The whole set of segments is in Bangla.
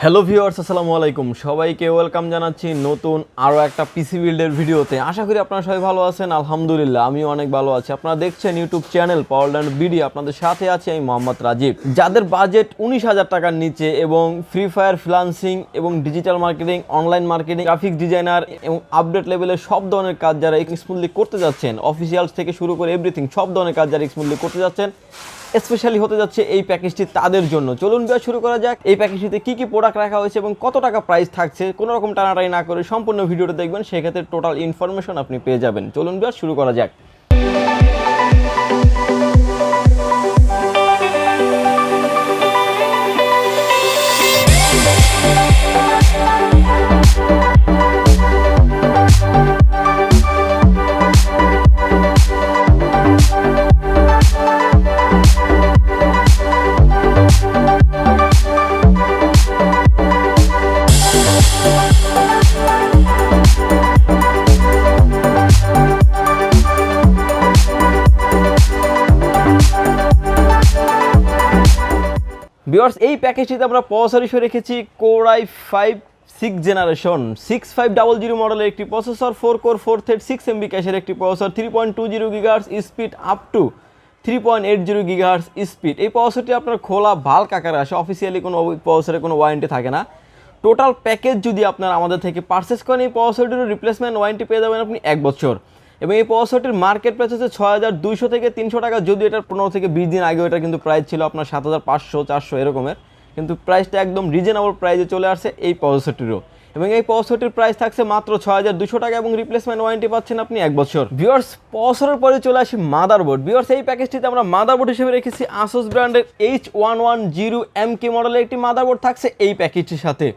হ্যালো ভিউয়ার্স, আসসালামু আলাইকুম। সবাইকে ওয়েলকাম জানাচ্ছি নতুন আরও একটা পিসি বিল্ডের ভিডিওতে। আশা করি আপনারা সবাই ভালো আছেন। আলহামদুলিল্লাহ আমিও অনেক ভালো আছি। আপনারা দেখছেন ইউটিউব চ্যানেল পাওয়ারল্যান্ড বিডি। আপনাদের সাথে আছি আমি মোহাম্মদ রাজীব। যাদের বাজেট 19,000 টাকার নিচে এবং ফ্রি ফায়ার, ফ্রিল্যান্সিং এবং digital marketing, online marketing, graphics designer এবং আপডেট লেভেলের সব ধরনের কাজ যারা স্মুথলি করতে যাচ্ছেন, অফিসিয়ালস থেকে শুরু করে এভরিথিং সব ধরনের কাজ যারা স্মুথলি করতে যাচ্ছেন, স্পেশালি হতে যাচ্ছে এই প্যাকেজটি তাদের জন্য। চলুন ভিডিও শুরু করা যাক। এই প্যাকেজটিতে কী কী প্রোডাক্ট রাখা হয়েছে এবং কত টাকা প্রাইস থাকছে, কোনো রকম টানাটানি না করে সম্পূর্ণ ভিডিওটা দেখবেন, সেক্ষেত্রে টোটাল ইনফরমেশন আপনি পেয়ে যাবেন। চলুন ভিডিও শুরু করা যাক। ভিউয়ার্স, এই প্যাকেজটিতে আমরা প্রসেসর হিসেবে রেখেছি কোর i5 6th জেনারেশন 6500 মডেলের একটি প্রসেসর, 4 কোর 4 থ্রেড 6 MB ক্যাশের একটি processor, 3.20 GHz speed up to 3.80 GHz speed. এই প্রসেসরটি আপনার খোলা বাল্ক আকারে আসে। অফিসিয়ালি কোনো প্রসেসরে কোনো ওয়ারেন্টি থাকে না। টোটাল প্যাকেজ যদি আপনারা আমাদের থেকে পারচেস করেন, এই প্রসেসরটির রিপ্লেসমেন্ট ওয়ারেন্টি পেয়ে যাবেন আপনি 1 বছর। এবং এই প্রসেসরটির মার্কেট প্রাইস হচ্ছে 6200 থেকে 300 টাকা। যদিও এটার 15 থেকে 20 দিন আগে এটা কিন্তু প্রাইস ছিল আপনার 7500 400 এরকমের, কিন্তু প্রাইসটা একদম রিজনেবল প্রাইসে চলে আসছে এই প্রসেসরটিরও। এবং এই প্রসেসরটির প্রাইস থাকছে মাত্র 6200 টাকা এবং রিপ্লেসমেন্ট ওয়ারেন্টি পাচ্ছেন আপনি 1 বছর। ভিউয়ার্স, প্রসেসরের পরে চলে আসি মাদারবোর্ড। ভিউয়ার্স, এই প্যাকেজটিতে আমরা মাদারবোর্ড হিসেবে রেখেছি ASUS ব্র্যান্ডের H110MK মডেলের একটি মাদারবোর্ড থাকছে এই প্যাকেজটির সাথে।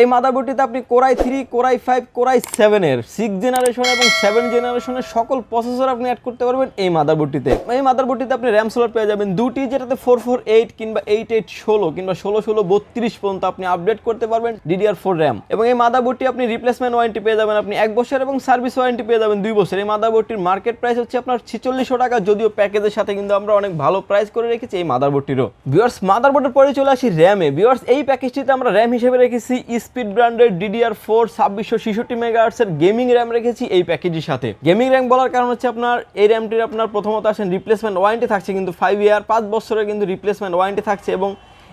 এই মাদারবোর্ডটিতে আপনি core i3, core i5, core i7 এর 6 জেনারেশন এবং 7 জেনারেশনের সকল প্রসেসর আপনি অ্যাড করতে পারবেন এই মাদারবোর্ডটিতে। এই মাদারবোর্ডটিতে আপনি র্যাম স্লট পেয়ে যাবেন দুটি, যেটাতে 448 কিংবা 8816 কিংবা 1632 পর্যন্ত আপনি আপডেট করতে পারবেন DDR4 র্যাম। এবং এই মাদারবোর্ডটি আপনি রিপ্লেসমেন্ট ওয়ারেন্টি পেয়ে যাবেন আপনি 1 বছর এবং সার্ভিস ওয়ারেন্টি পেয়ে যাবেন 2 বছর। এই মাদারবোর্ডটির মার্কেট প্রাইস হচ্ছে আপনার 4600 টাকা। যদিও প্যাকেজের সাথে কিন্তু আমরা অনেক ভালো প্রাইস করে রেখেছি এই মাদারবোর্ডটিরও। ভিউয়ার্স, মাদারবোর্ডের পরে চলে আসি র্যামে। ভিউয়ার্স, এই প্যাকেজটিতে আমরা র্যাম হিসেবে রেখেছি স্পিড ব্র্যান্ডের DDR4 2666 মেগাহার্টজ এর গেমিং র্যাম রেখেছি এই প্যাকেজের সাথে। গেমিং র্যাম বলার কারণ হচ্ছে আপনার এই র্যামটির আপনার প্রথমত আসেন রিপ্লেসমেন্ট ওয়ারেন্টি থাকছে কিন্তু 5 ইয়ার 5 বছরের কিন্তু রিপ্লেসমেন্ট ওয়ারেন্টি থাকছে। এবং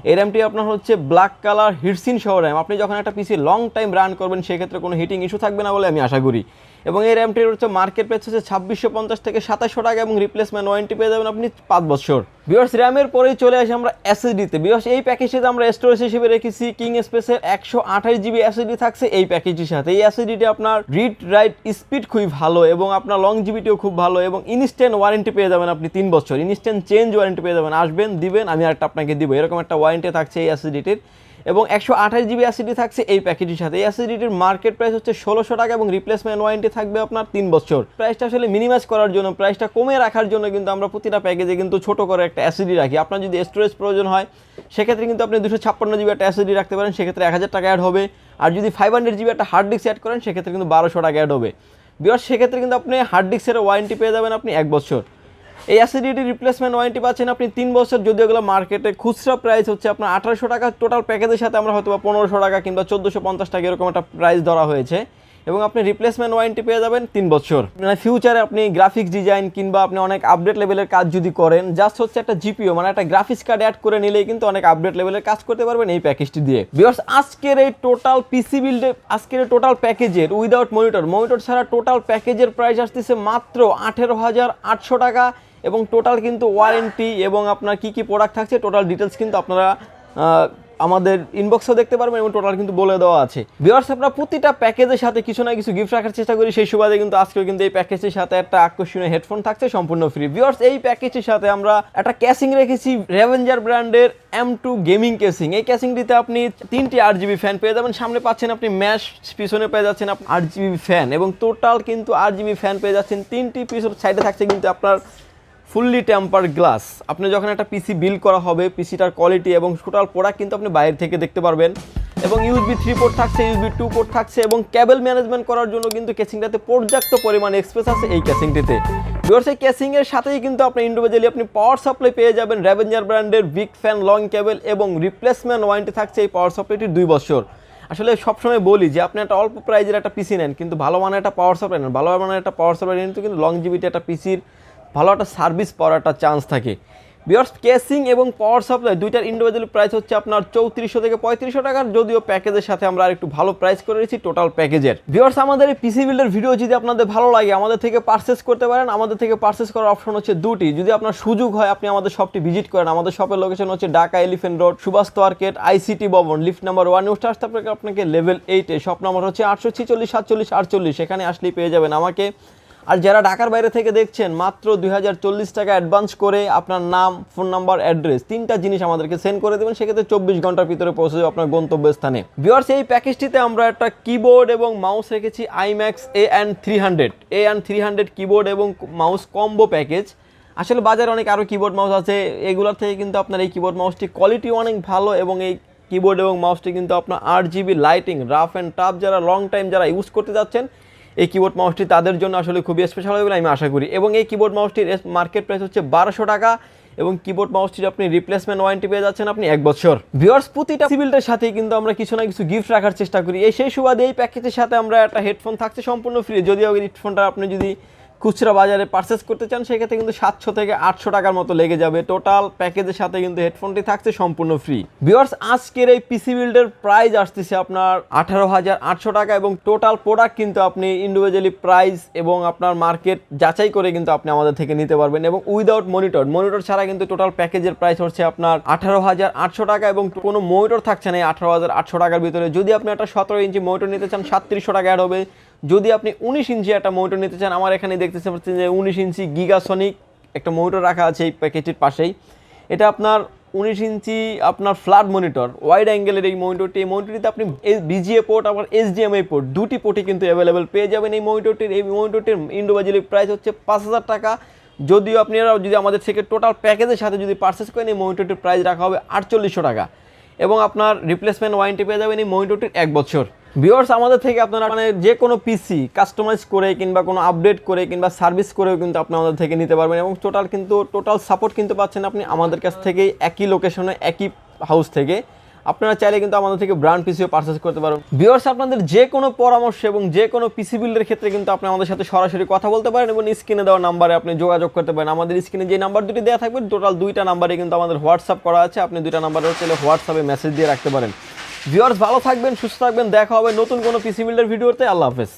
এই র্যামটি আপনার হচ্ছে ব্ল্যাক কালার হিটসিন সহ র্যাম। আপনি যখন একটা পিসি লং টাইম রান করবেন সেক্ষেত্রে কোনো হিটিং ইস্যু থাকবে না বলে আমি আশা করি। এবং এই র্যামটির হচ্ছে মার্কেট প্রাইস হচ্ছে 2650 থেকে 2700 টাকা এবং রিপ্লেসমেন্ট ওয়ারেন্টি পেয়ে যাবেন আপনি 5 বছর। ভিউয়ার্স, র্যামের পরেই চলে আসি আমরা এসএসডিতে। ভিউয়ার্স, এই প্যাকেজটিতে আমরা স্টোরেজ হিসেবে রেখেছি কিংস্পেসের 128 GB এসএসডি থাকছে এই প্যাকেজটির সাথে। এই এসএসডিটি আপনার রিড রাইট স্পিড খুবই ভালো এবং আপনার লংজিভিটিও খুব ভালো এবং ইনস্ট্যান্ট ওয়ারেন্টি পেয়ে যাবেন আপনি 3 বছর। ইনস্ট্যান্ট চেঞ্জ ওয়ারেন্টি পেয়ে যাবেন, আসবেন দিবেন আমি আরেকটা আপনাকে দিব, এরকম একটা ওয়ারেন্টি থাকছে এই এসএসডিটির। এবং 128 GB এসএসডি থাকছে এই প্যাকেজটির সাথে। এই এসএসডিটির মার্কেট প্রাইস হচ্ছে 1600 টাকা এবং রিপ্লেসমেন্ট ওয়ারেন্টি থাকবে আপনার 3 বছর। প্রাইসটা আসলে মিনিমাইজ করার জন্য, প্রাইসটা কমে রাখার জন্য কিন্তু আমরা প্রতিটা প্যাকেজে কিন্তু ছোট করে একটা এসএসডি রাখি। আপনার যদি স্টোরেজ প্রয়োজন হয় সেক্ষেত্রে কিন্তু আপনি 256 GB একটা এসএসডি রাখতে পারেন, সেক্ষেত্রে 1000 টাকা অ্যাড হবে। আর যদি 500 GB একটা হার্ড ডিস্ক অ্যাড করেন সেক্ষেত্রে কিন্তু 1200 টাকা অ্যাড হবে। ভিউয়ার্স, সেক্ষেত্রে কিন্তু আপনি হার্ড ডিস্কের ওয়ারেন্টি পেয়ে যাবেন আপনি 1 বছর। এই এসএসডিটির রিপ্লেসমেন্ট ওয়ারেন্টি পাচ্ছেন আপনি 3 বছর। যদিও এগুলো মার্কেটে খুচরা প্রাইস হচ্ছে আপনার 1800 টাকা। টোটাল প্যাকেজের সাথে আমরা হয়তো 1500 টাকা কিংবা 1450 টাকা এরকম একটা প্রাইস ধরা হয়েছে। এবং আপনি রিপ্লেসমেন্ট ওয়ারেন্টি পেয়ে যাবেন 3 বছর। মানে ফিউচারে আপনি গ্রাফিক্স ডিজাইন কিংবা আপনি অনেক আপডেট লেভেলের কাজ যদি করেন, জাস্ট হচ্ছে একটা জিপিও মানে একটা গ্রাফিক্স কার্ড অ্যাড করে নিলেই কিন্তু অনেক আপডেট লেভেলের কাজ করতে পারবেন এই প্যাকেজটি দিয়ে। ভিউয়ার্স, আজকের এই টোটাল পিসি বিল্ডে আজকের এই টোটাল প্যাকেজের উইদাউট মনিটর ছাড়া টোটাল প্যাকেজের প্রাইস আসতেছে মাত্র 18,800 টাকা। এবং টোটাল কিন্তু ওয়ারেন্টি এবং আপনার কী কী প্রোডাক্ট থাকছে টোটাল ডিটেলস কিন্তু আপনারা আমাদের ইনবক্সেও দেখতে পারবেন এবং টোটাল কিন্তু বলে দেওয়া আছে। ভিউয়ার্স, আমরা প্রতিটা প্যাকেজের সাথে কিছু না কিছু গিফট রাখার চেষ্টা করি, সেই সুবাদে কিন্তু আজকেও কিন্তু এই প্যাকেজের সাথে একটা আকর্ষণীয় হেডফোন থাকছে সম্পূর্ণ ফ্রি। ভিউয়ার্স, এই প্যাকেজের সাথে আমরা একটা ক্যাসিং রেখেছি রেভেঞ্জার ব্র্যান্ডের M2 গেমিং ক্যাসিং। এই ক্যাসিংটিতে আপনি 3টি 8GB ফ্যান পেয়ে যাবেন, সামনে পাচ্ছেন আপনি ম্যাশ, পিছনে পেয়ে যাচ্ছেন 8GB ফ্যান এবং টোটাল কিন্তু 8GB ফ্যান পেয়ে যাচ্ছেন। 3টি পিছন সাইডে থাকছে কিন্তু আপনার ফুললি টেম্পার গ্লাস। আপনি যখন একটা পিসি বিল্ড করা হবে, পিসিটার কোয়ালিটি এবং টোটাল প্রোডাক্ট কিন্তু আপনি বাইরে থেকে দেখতে পারবেন। এবং USB 3 পোর্ট থাকছে, USB 2 পোর্ট থাকছে এবং কেবল ম্যানেজমেন্ট করার জন্য কিন্তু কেসিংটাতে পর্যাপ্ত পরিমাণে স্পেস আছে এই কেসিংটিতে। ভিউয়ার্স এই কেসিং এর সাথেই কিন্তু আপনি ইন্ডিভিজুয়ালি আপনি পাওয়ার সাপ্লাই পেয়ে যাবেন রেভেঞ্জার ব্র্যান্ডের বিগ ফ্যান লং কেবল এবং রিপ্লেসমেন্ট ওয়ারেন্টি থাকছে এই পাওয়ার সাপ্লাইটির 2 বছর। আসলে সবসময় বলি যে আপনি একটা অল্প প্রাইজের একটা পিসি নেন কিন্তু ভালো মানের একটা পাওয়ার সাপ্লাই নেন, ভালো মানের একটা পাওয়ার সাপ্লাই নিন কিন্তু লংজিভিটি একটা পিসির ভালো একটা সার্ভিস পাওয়ার একটা চান্স থাকে। ভিউয়ার্স কেসিং এবং পাওয়ার সাপ্লাই দুইটার ইন্ডিভিজুয়াল প্রাইস হচ্ছে আপনার 3400 থেকে 3500 টাকার, যদিও প্যাকেজের সাথে আমরা আরেকটু ভালো প্রাইস করে রেখেছি টোটাল প্যাকেজের। ভিউয়ার্স আমাদের এই পিসি বিল্ডের ভিডিও যদি আপনাদের ভালো লাগে আমাদের থেকে পারচেস করতে পারেন। আমাদের থেকে পারচেস করার অপশন হচ্ছে দুটি, যদি আপনার সুযোগ হয় আপনি আমাদের শপটি ভিজিট করেন। আমাদের শপের লোকেশন হচ্ছে Dhaka elephant road, Suvastu arcade, ICT ভবন, লিফট নাম্বার 1 নিউ স্টার আপনাকে লেভেল 8 এ। শপ নাম্বার হচ্ছে 846 47 48, সেখানে আসলেই পেয়ে যাবেন আমাকে। আর যারা ঢাকার বাইরে থেকে দেখছেন মাত্র 2040 টাকা অ্যাডভান্স করে আপনার নাম, ফোন নাম্বার, অ্যাড্রেস 3টা জিনিস আমাদেরকে সেন্ড করে দেবেন, সেক্ষেত্রে 24 ঘন্টার ভিতরে পৌঁছে যাবে আপনার গন্তব্যস্থানে। ভিউয়ার্স এই প্যাকেজটিতে আমরা একটা কিবোর্ড এবং মাউস রেখেছি IMICE AN300 কিবোর্ড এবং মাউস কম্বো প্যাকেজ। আসলে বাজারে অনেক আরও কিবোর্ড মাউস আছে, এগুলোর থেকে কিন্তু আপনার এই কিবোর্ড মাউসটি কোয়ালিটি অনেক ভালো এবং এই কিবোর্ড এবং মাউসটি কিন্তু আপনার RGB lighting, rough and tough যারা লং টাইম যারা ইউজ করতে যাচ্ছেন এই কিবোর্ড মাউসটি তাদের জন্য আসলে খুবই স্পেশাল হবে বলে আমি আশা করি। এবং এই কিবোর্ড মাউসটির মার্কেট প্রাইস হচ্ছে 1200 টাকা এবং কিবোর্ড মাউসটির আপনি রিপ্লেসমেন্ট ওয়ারেন্টি পেয়ে যাচ্ছেন আপনি 1 বছর। ভিউয়ার্স প্রতিটা সিভিলটার সাথেই কিন্তু আমরা কিছু না কিছু গিফট রাখার চেষ্টা করি। সেই সুবাদে এই প্যাকেজের সাথে আমরা একটা হেডফোন থাকছে সম্পূর্ণ ফ্রি, যদিও এই হেডফোনটা আপনি যদি খুচরা বাজারে পারচেস করতে চান সেক্ষেত্রে কিন্তু 700 থেকে 800 টাকার মতো লেগে যাবে। টোটাল প্যাকেজের সাথে কিন্তু হেডফোনটি থাকছে সম্পূর্ণ ফ্রি। ভিউয়ার্স আজকের এই পিসি বিল্ডের প্রাইস আসতেছে আপনার 18,800 টাকা এবং টোটাল প্রোডাক্ট কিন্তু আপনি ইন্ডিভিজুয়ালি প্রাইস এবং আপনার মার্কেট যাচাই করে কিন্তু আপনি আমাদের থেকে নিতে পারবেন এবং উইদাউট মনিটর ছাড়া কিন্তু টোটাল প্যাকেজের প্রাইস হচ্ছে আপনার 18,800 টাকা এবং কোনো মনিটর থাকছে না এই 18,800 টাকার ভিতরে। যদি আপনি একটা 17 ইঞ্চি মনিটর নিতে চান 3700 টাকা অ্যাড হবে। যদি আপনি 19 ইঞ্চি একটা মনিটর নিতে চান, আমার এখানে দেখতে পাচ্ছেন যে 19 ইঞ্চি গিগাসনিক একটা মনিটর রাখা আছে এই প্যাকেজটির পাশেই। এটা আপনার 19 ইঞ্চি আপনার ফ্ল্যাট মনিটর ওয়াইড অ্যাঙ্গেলের এই মনিটরটিতে আপনি বিজিএ পোর্ট আবার HDMI পোর্ট দুটি পোর্টই কিন্তু অ্যাভেলেবেল পেয়ে যাবেন এই মনিটরটির ইন্ডিভিজুয়ালি প্রাইস হচ্ছে 5000 টাকা। যদিও আপনারা যদি আমাদের থেকে টোটাল প্যাকেজের সাথে যদি পারচেস করেন এই মনিটরটির প্রাইস রাখা হবে 4800 টাকা এবং আপনার রিপ্লেসমেন্ট ওয়ারেন্টি পেয়ে যাবেন এই মনিটরটির 1 বছর। ভিউয়ার্স আমাদের থেকে আপনারা মানে যে কোনো পিসি কাস্টমাইজ করে কিংবা কোনো আপডেট করে কিংবা সার্ভিস করেও কিন্তু আপনি আমাদের থেকে নিতে পারবেন এবং টোটাল সাপোর্ট কিন্তু পাচ্ছেন আপনি আমাদের কাছ থেকে একই লোকেশনে একই হাউস থেকে। আপনারা চাইলে কিন্তু আমাদের থেকে ব্র্যান্ড পিসিও পারচেস করতে পারবেন। ভিউয়ার্স আপনাদের যে কোনো পরামর্শ এবং যে কোনো পিসি বিল্ডের ক্ষেত্রে কিন্তু আপনি আমাদের সাথে সরাসরি কথা বলতে পারেন এবং স্ক্রিনে দেওয়া নাম্বারে আপনি যোগাযোগ করতে পারেন। আমাদের স্ক্রিনে যে নাম্বার দুটি দেওয়া থাকবে টোটাল 2টা নাম্বারে কিন্তু আমাদের হোয়াটসঅ্যাপ করা আছে, আপনি 2টা নাম্বারে চাইলে হোয়াটসঅ্যাপে মেসেজ দিয়ে রাখতে পারেন। ভিউয়ার্স ভালো থাকবেন, সুস্থ থাকবেন, দেখা হবে নতুন কোনো পিসি বিল্ডের ভিডিওতে। আল্লাহ হাফেজ।